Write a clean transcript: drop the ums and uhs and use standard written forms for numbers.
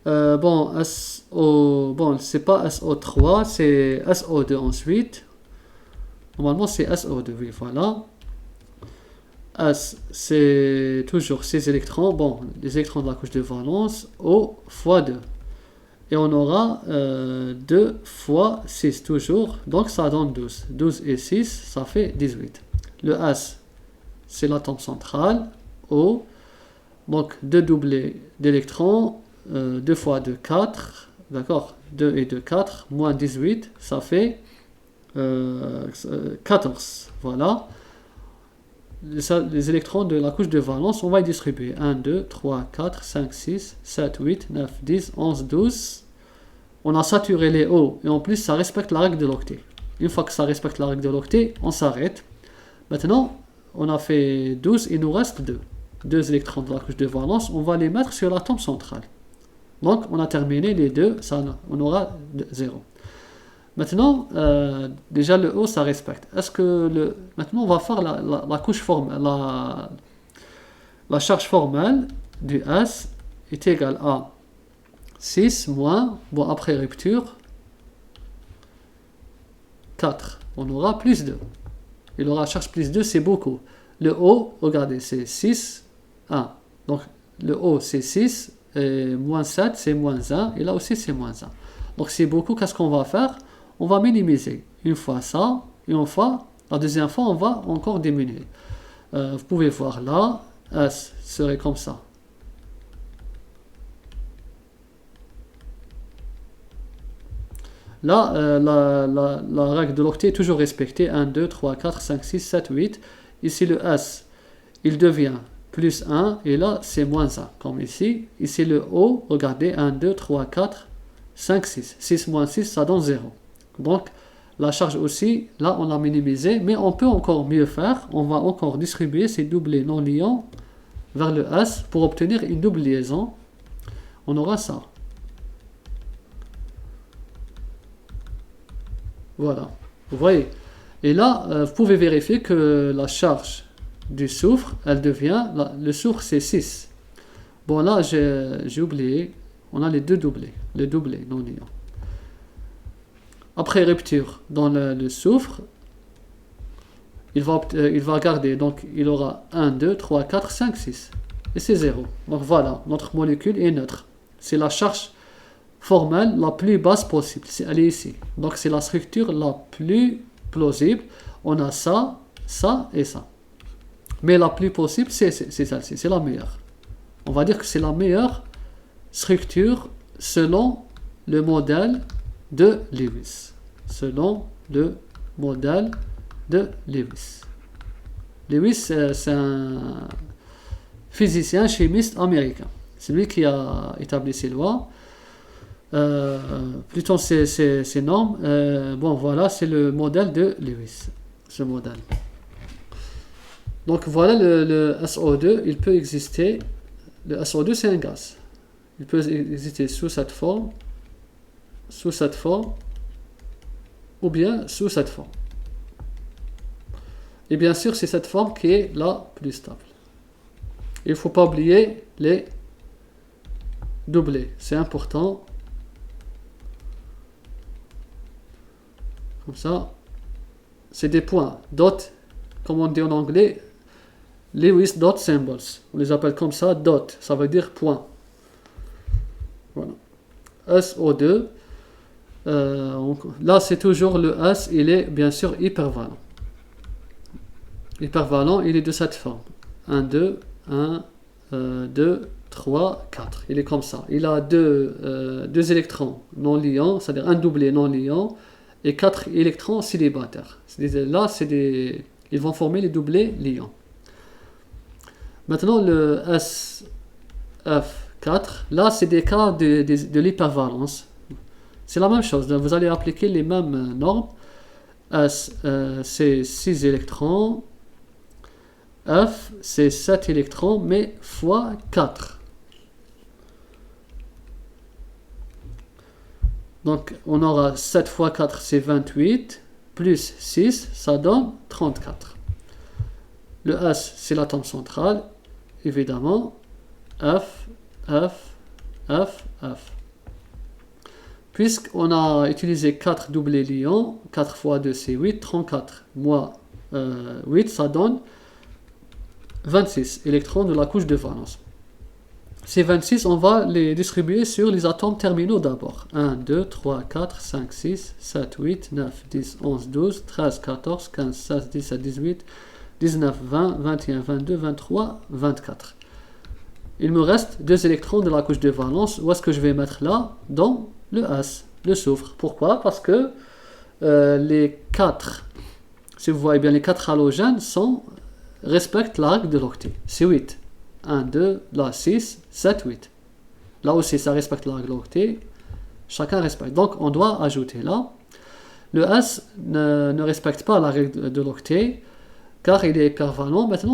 Bon, c'est pas SO3, c'est SO2 ensuite. Normalement, c'est SO2, oui, voilà. S, c'est toujours 6 électrons. Bon, les électrons de la couche de valence. O fois 2. Et on aura 2 fois 6 toujours. Donc, ça donne 12. 12 et 6, ça fait 18. Le S, c'est l'atome central. O. Donc, 2 doublés d'électrons. 2 fois 2, 4. D'accord, 2 et 2, 4. Moins 18, ça fait 14. Voilà. Les électrons de la couche de valence, on va les distribuer. 1, 2, 3, 4, 5, 6, 7, 8, 9, 10, 11, 12. On a saturé les O. Et en plus, ça respecte la règle de l'octet. Une fois que ça respecte la règle de l'octet, on s'arrête. Maintenant, on a fait 12, il nous reste 2. 2 électrons de la couche de valence, on va les mettre sur l'atome central. Donc, on a terminé les deux, ça, on aura 0. Maintenant, déjà le O, ça respecte. Est-ce que maintenant, on va faire la couche formelle. La charge formelle du S est égale à 6 moins, bon, après rupture, 4. On aura plus 2. Il aura charge plus 2, c'est beaucoup. Le O, regardez, c'est 6, 1. Donc, le O, c'est 6, et moins 7, c'est moins 1, et là aussi, c'est moins 1. Donc, c'est beaucoup. Qu'est-ce qu'on va faire? On va minimiser. Une fois ça, et une fois, la deuxième fois, on va encore diminuer. Vous pouvez voir là, S serait comme ça. Là, la règle de l'octet est toujours respectée. 1, 2, 3, 4, 5, 6, 7, 8. Ici, le S, il devient plus 1. Et là, c'est moins 1, comme ici. Ici, le O, regardez, 1, 2, 3, 4, 5, 6. 6 moins 6, ça donne 0. Donc, la charge aussi, là, on l'a minimisé. Mais on peut encore mieux faire. On va encore distribuer ces doublés non liants vers le S pour obtenir une double liaison. On aura ça. Voilà, vous voyez. Et là, vous pouvez vérifier que la charge du soufre, elle devient, le soufre c'est 6. Bon là, j'ai oublié, on a les deux doublés, les doublés non liants. Après rupture dans le soufre, il va garder, donc il aura 1, 2, 3, 4, 5, 6. Et c'est 0. Donc voilà, notre molécule est neutre. C'est la charge formelle la plus basse possible. Elle est ici. Donc c'est la structure la plus plausible. On a ça, ça et ça. Mais la plus possible, c'est celle-ci. C'est la meilleure. On va dire que c'est la meilleure structure selon le modèle de Lewis. Selon le modèle de Lewis. Lewis, c'est un physicien chimiste américain. C'est lui qui a établi ces lois. Plutôt ces normes. Bon, voilà, c'est le modèle de Lewis. Ce modèle. Donc voilà le SO2, il peut exister. Le SO2, c'est un gaz. Il peut exister sous cette forme, ou bien sous cette forme. Et bien sûr, c'est cette forme qui est la plus stable. Il ne faut pas oublier les doublés. C'est important. Comme ça. C'est des points. Dot, comme on dit en anglais, Lewis dot symbols. On les appelle comme ça, dot. Ça veut dire point. Voilà. SO2. Là, c'est toujours le S. Il est bien sûr hypervalent. Hypervalent, il est de cette forme. 1, 2, 1, 2, 3, 4. Il est comme ça. Il a deux électrons non liants, c'est-à-dire un doublé non liant, et 4 électrons célibataires. Là, ils vont former les doublés liants. Maintenant, le SF4, là, c'est des cas de l'hypervalence. C'est la même chose. Vous allez appliquer les mêmes normes. S, c'est 6 électrons. F, c'est 7 électrons, mais fois 4. Donc, on aura 7 fois 4, c'est 28, plus 6, ça donne 34. Le S, c'est l'atome central, évidemment. F, F, F. Puisqu'on a utilisé 4 doublés liants, 4 fois 2 c'est 8, 34 moins 8, ça donne 26 électrons de la couche de valence. Ces 26, on va les distribuer sur les atomes terminaux d'abord. 1, 2, 3, 4, 5, 6, 7, 8, 9, 10, 11, 12, 13, 14, 15, 16, 17, 18, 19, 20, 21, 22, 23, 24. Il me reste 2 électrons de la couche de valence. Où est-ce que je vais mettre là? Dans le S, le soufre. Pourquoi? Parce que les 4, si vous voyez bien, les 4 halogènes respectent la règle de l'octet. C'est 8. 1, 2, là 6, 7, 8. Là aussi, ça respecte la règle de l'octet. Chacun respecte. Donc, on doit ajouter là. Le S ne respecte pas la règle de l'octet, car il est hypervalent. Maintenant,